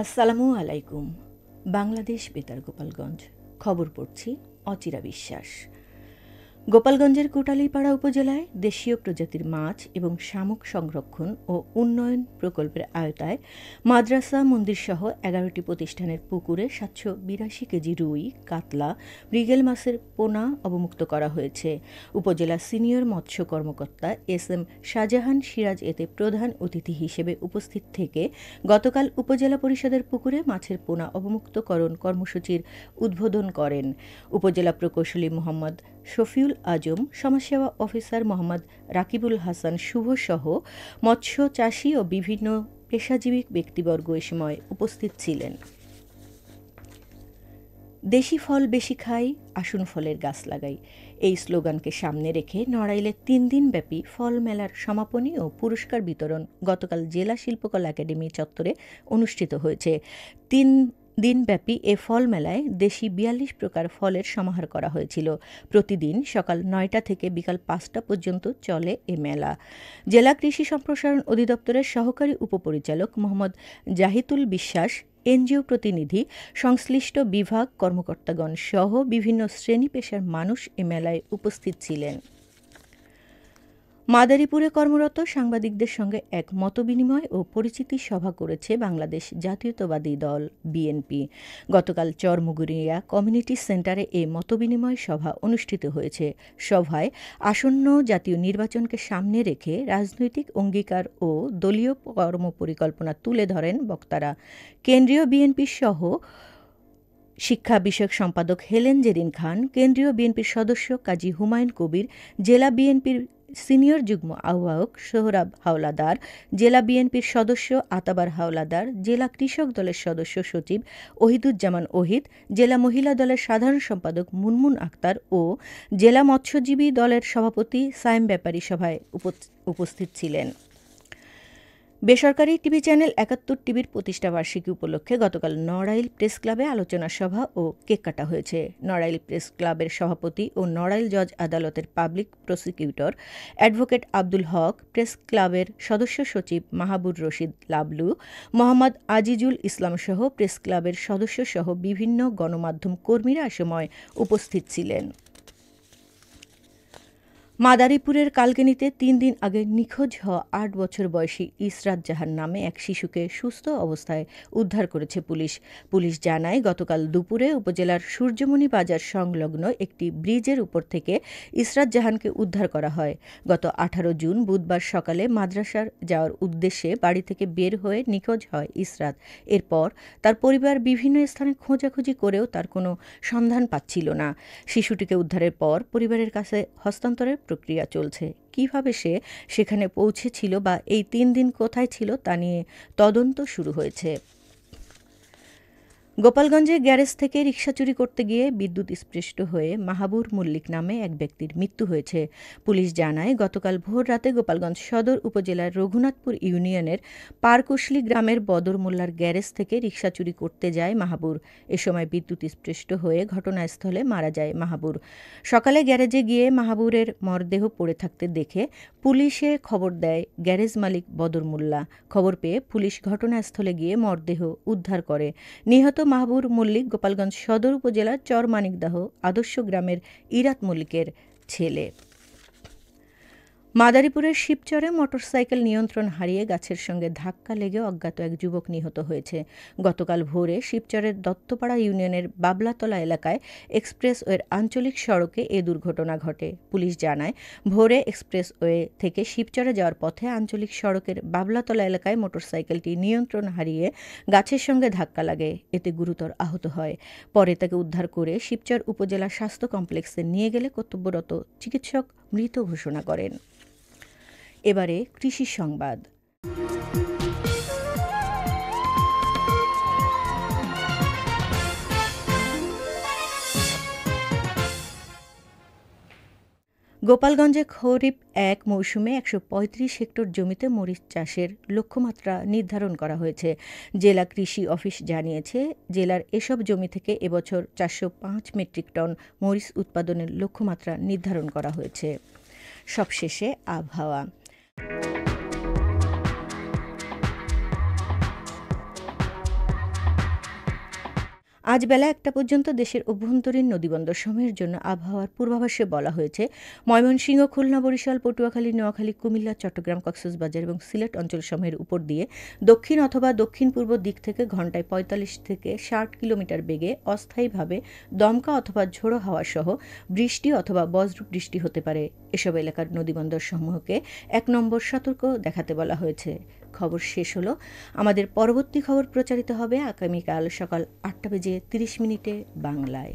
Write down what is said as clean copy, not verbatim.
আসসালামু আলাইকুম। বাংলাদেশ বেতার গোপালগঞ্জ খবর পড়ছি অচিরা বিশ্বাস। গোপালগঞ্জের কোটালীপাড়া উপজেলায় দেশীয় প্রজাতির মাছ এবং শামুক সংরক্ষণ ও উন্নয়ন প্রকল্পের আওতায় মাদ্রাসা মন্দিরসহ ১১টি প্রতিষ্ঠানের পুকুরে ৭৮২ কেজি রুই, কাতলা, মৃগেল মাছের পোনা অবমুক্ত করা হয়েছে। উপজেলা সিনিয়র মৎস্য কর্মকর্তা এস.এম. শাহজাহান সিরাজ এতে প্রধান অতিথি হিসেবে উপস্থিত থেকে গতকাল উপজেলা পরিষদের পুকুরে মাছের পোনা অবমুক্তকরণ কর্মসূচির উদ্বোধন করেন। উপজেলা প্রকৌশলী মোহাম্মদ শফিউল আজম, সমাজসেবা অফিসার মোহাম্মদ রাকিবুল হাসান শুভসহ মৎস্য চাষী ও বিভিন্ন পেশাজীবী ব্যক্তিবর্গ এ সময় উপস্থিত ছিলেন। দেশি ফল বেশি খাই, আসুন ফলের গাছ লাগাই, এই স্লোগানকে সামনে রেখে নড়াইলে ৩ দিনব্যাপী ফল মেলার সমাপনী ও পুরস্কার বিতরণ গতকাল জেলা শিল্পকলা একাডেমি চত্বরে অনুষ্ঠিত হয়েছে। ৩ দিনব্যাপী এ ফল মেলায় দেশি ৪২ প্রকার ফলের সমাহার করা হয়েছিল। প্রতিদিন সকাল ৯টা থেকে বিকাল ৫টা পর্যন্ত চলে এ মেলা। জেলা কৃষি সম্প্রসারণ অধিদপ্তরের সহকারী উপপরিচালক মোহাম্মদ জাহিদুল বিশ্বাস, এনজিও প্রতিনিধি, সংশ্লিষ্ট বিভাগ কর্মকর্তাগণ সহ বিভিন্ন শ্রেণী পেশার মানুষ এ মেলায় উপস্থিত ছিলেন। মাদারীপুরে কর্মরত সাংবাদিকদের সঙ্গে এক মতবিনিময় ও পরিচিতি সভা করেছে বাংলাদেশ জাতীয়তাবাদী দল বিএনপি। গতকাল চরমুগুরিয়া কমিউনিটি সেন্টারে এ মতবিনিময় সভা অনুষ্ঠিত হয়েছে। সভায় আসন্ন জাতীয় নির্বাচনকে সামনে রেখে রাজনৈতিক অঙ্গীকার ও দলীয় কর্মপরিকল্পনা তুলে ধরেন বক্তারা। কেন্দ্রীয় বিএনপি সহ শিক্ষা বিষয়ক সম্পাদক হেলেন জেরিন খান, কেন্দ্রীয় বিএনপির সদস্য কাজী হুমায়ুন কবির, জেলা বিএনপির সিনিয়র যুগ্ম আহ্বায়ক সোহরাব হাওলাদার, জেলা বিএনপির সদস্য আতাবার হাওলাদার, জেলা কৃষক দলের সদস্য সচিব ওহিদুজ্জামান ওহিদ, জেলা মহিলা দলের সাধারণ সম্পাদক মুনমুন আক্তার ও জেলা মৎস্যজীবী দলের সভাপতি সায়েম ব্যাপারী সভায় উপস্থিত ছিলেন। বেসরকারি টিভি চ্যানেল ৭১ টিভির প্রতিষ্ঠাবার্ষিকী উপলক্ষে গতকাল নড়াইল প্রেস ক্লাবে আলোচনা সভা ও কেক কাটা হয়েছে। নড়াইল প্রেস ক্লাবের সভাপতি ও নড়াইল জজ আদালতের পাবলিক প্রসিকিউটর অ্যাডভোকেট আব্দুল হক, প্রেস ক্লাবের সদস্য সচিব মাহাবুর রশিদ লাবলু, মোহাম্মদ আজিজুল ইসলাম সহ প্রেস ক্লাবের সদস্যসহ বিভিন্ন গণমাধ্যম কর্মীরা এ সময় উপস্থিত ছিলেন। মাদারীপুরের কালকেনিতে ৩ দিন আগে নিখোঁজ হওয়া ৮ বছর বয়সী ইসরাত জাহান নামে এক শিশুকে সুস্থ অবস্থায় উদ্ধার করেছে পুলিশ। পুলিশ জানায়, গতকাল দুপুরে উপজেলার সূর্যমণি বাজার সংলগ্ন একটি ব্রিজের উপর থেকে ইসরাত জাহানকে উদ্ধার করা হয়। গত ১৮ জুন বুধবার সকালে মাদ্রাসার যাওয়ার উদ্দেশ্যে বাড়ি থেকে বের হয়ে নিখোঁজ হয় ইসরাত। এরপর তার পরিবার বিভিন্ন স্থানে খোঁজাখুঁজি করেও তার কোনো সন্ধান পাচ্ছিল না। শিশুটিকে উদ্ধারের পর পরিবারের কাছে হস্তান্তরের প্রক্রিয়া চলছে। কিভাবে সে সেখানে পৌঁছেছিল বা এই ৩ দিন কোথায় ছিল তা নিয়ে তদন্ত শুরু হয়েছে। গোপালগঞ্জে গ্যারেজ থেকে রিকশা চুরি করতে গিয়ে বিদ্যুৎস্পৃষ্ট হয়ে মাহাবুর মল্লিক নামে এক ব্যক্তির মৃত্যু হয়েছে। পুলিশ জানায়, গতকাল ভোর রাতে গোপালগঞ্জ সদর উপজেলার রঘুনাথপুর ইউনিয়নের পারকুশলী গ্রামের বদর মোল্লার গ্যারেজ থেকে রিকশা চুরি করতে যায় মাহাবুর। এ সময় বিদ্যুৎস্পৃষ্ট হয়ে ঘটনাস্থলে মারা যায় মাহাবুর। সকালে গ্যারেজে গিয়ে মাহাবুরের মরদেহ পড়ে থাকতে দেখে পুলিশে খবর দেয় গ্যারেজ মালিক বদর মোল্লা। খবর পেয়ে পুলিশ ঘটনাস্থলে গিয়ে মরদেহ উদ্ধার করে। নিহত মাহবুর মল্লিক গোপালগঞ্জ সদর উপজেলার চরমানিকদাহ আদর্শ গ্রামের ইরাত মল্লিকের ছেলে। মাদারীপুরের শিবচরে মোটরসাইকেল নিয়ন্ত্রণ হারিয়ে গাছের সঙ্গে ধাক্কা লেগে অজ্ঞাত এক যুবক নিহত হয়েছে। গতকাল ভোরে শিবচরের দত্তপাড়া ইউনিয়নের বাবলাতলা এলাকায় এক্সপ্রেসওয়ের আঞ্চলিক সড়কে এ দুর্ঘটনা ঘটে। পুলিশ জানায়, ভোরে এক্সপ্রেসওয়ে থেকে শিবচরে যাওয়ার পথে আঞ্চলিক সড়কের বাবলাতলা এলাকায় মোটরসাইকেলটি নিয়ন্ত্রণ হারিয়ে গাছের সঙ্গে ধাক্কা লাগে। এতে গুরুতর আহত হয়। পরে তাকে উদ্ধার করে শিবচর উপজেলা স্বাস্থ্য কমপ্লেক্সে নিয়ে গেলে কর্তব্যরত চিকিৎসক মৃত ঘোষণা করেন। এবারে কৃষি সংবাদ। গোপালগঞ্জে খরিফ ১ মৌসুমে ১৩৫ হেক্টর জমিতে মরিচ চাষের লক্ষ্যমাত্রা নির্ধারণ করা হয়েছে। জেলা কৃষি অফিস জানিয়েছে, জেলার এসব জমি থেকে এবছর ৪০৫ মেট্রিক টন মরিচ উৎপাদনের লক্ষ্যমাত্রা নির্ধারণ করা হয়েছে। সবশেষে আবহাওয়া। আজ বেলা ১টা পর্যন্ত দেশের অভ্যন্তরীণ নদীবন্দর সমূহের জন্য আবহাওয়ার পূর্বাভাসে বলা হয়েছে, ময়মনসিংহ, খুলনা, বরিশাল, পটুয়াখালী, নোয়াখালী, কুমিল্লা, চট্টগ্রাম, কক্সবাজার এবং সিলেট অঞ্চলসমূহের উপর দিয়ে দক্ষিণ অথবা দক্ষিণ-পূর্ব দিক থেকে ঘণ্টায় ৪৫ থেকে ৬০ কিলোমিটার বেগে অস্থায়ীভাবে দমকা অথবা ঝোড়ো হাওয়া সহ বৃষ্টি অথবা বজ্রবৃষ্টি হতে পারে। এসব এলাকার নদীবন্দরসমূহকে ১ নম্বর সতর্ক দেখাতে বলা হয়েছে। খবর শেষ হলো। আমাদের পরবর্তী খবর প্রচারিত হবে আগামীকাল সকাল ৮টা বেজে ৩০ মিনিটে বাংলায়।